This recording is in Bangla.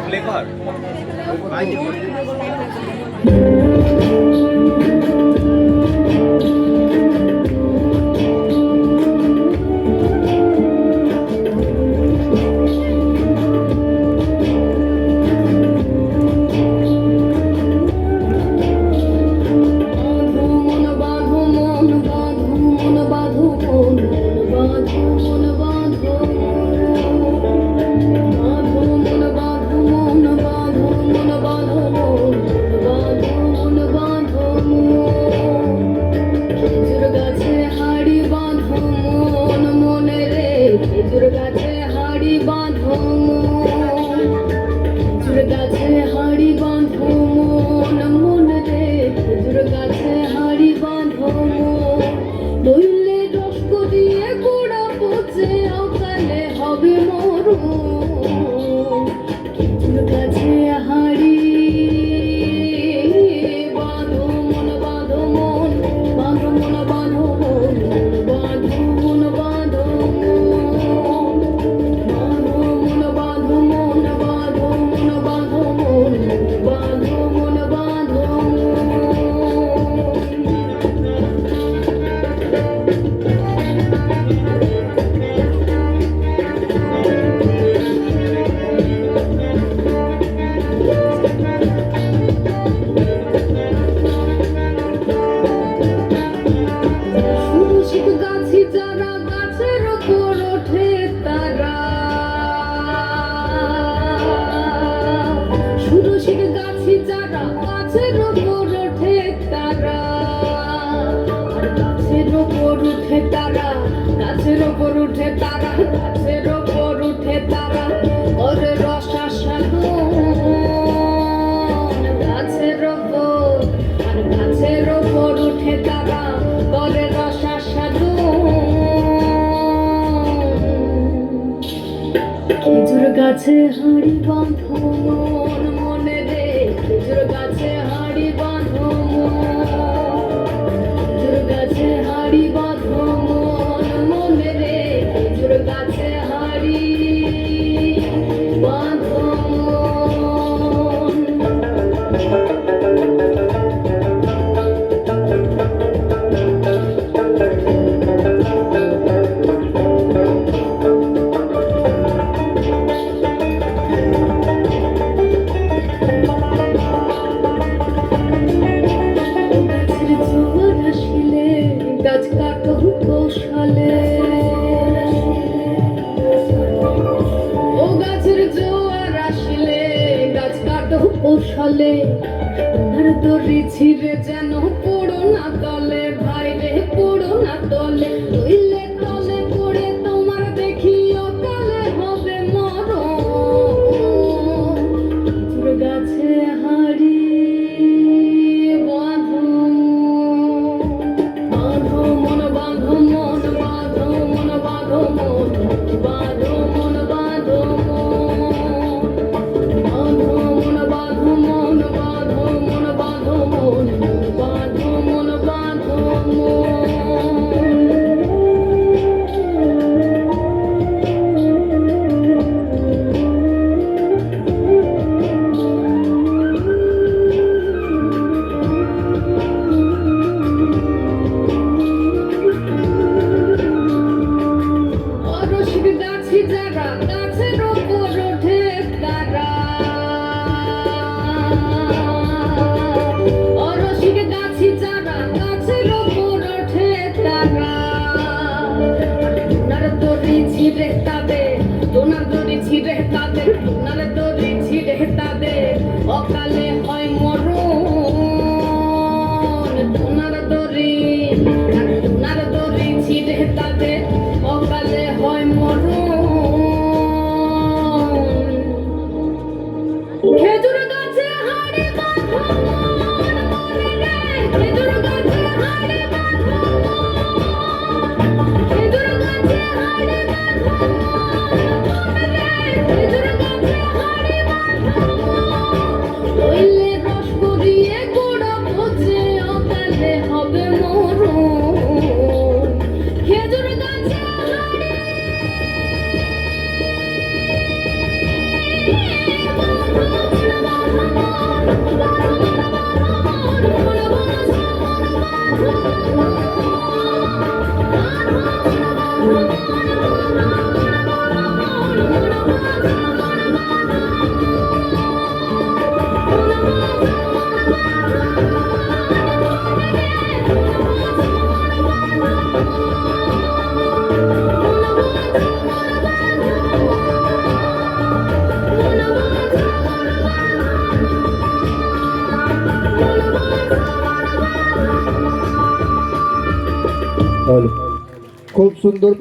প্লে কর গাছের ওপর উঠে তারা গাছের ওপর উঠে তারা ওরে রসা সাধু গাছের ওপর আর গাছের ওপর উঠে তারা ওরে রসা সাধু খেজুর গাছে হাঁড়ি বাঁধো মন মনে রে খেজুর গাছে হাঁড়ি বাঁধো খেজুর গাছে হাঁড়ি বাঁধো মনে রে খেজুর গাছে হাঁড়ি বাঁধো গাছ কাটো কৌশলে ও গাছের জোয়ার আসলে গাছ কাটো কৌশলে সোনার দড়ি ছিঁড়ে যেন পড়ো না তলে ভাই রে পড়ো না তলে নইলে তলে পড়ে তোমার দেখি অকালে হবে মরণ খেজুর গাছে হাঁড়ি অকালে হয় মরণ সোনার দড়ি ছিঁড়ে তাদের অকালে হয় মরণ খেজুর গাছে হাঁড়ি বাঁধো খেজুর গাছে হাঁড়ি বাঁধো খেজুর গাছে হাঁড়ি বাঁধো খেজুর গাছে হাঁড়ি বাঁধো নইলে রস করিয়ে গোড়া পচে অকালে হবে মরণ খেজুর গাছে খুব সুন্দর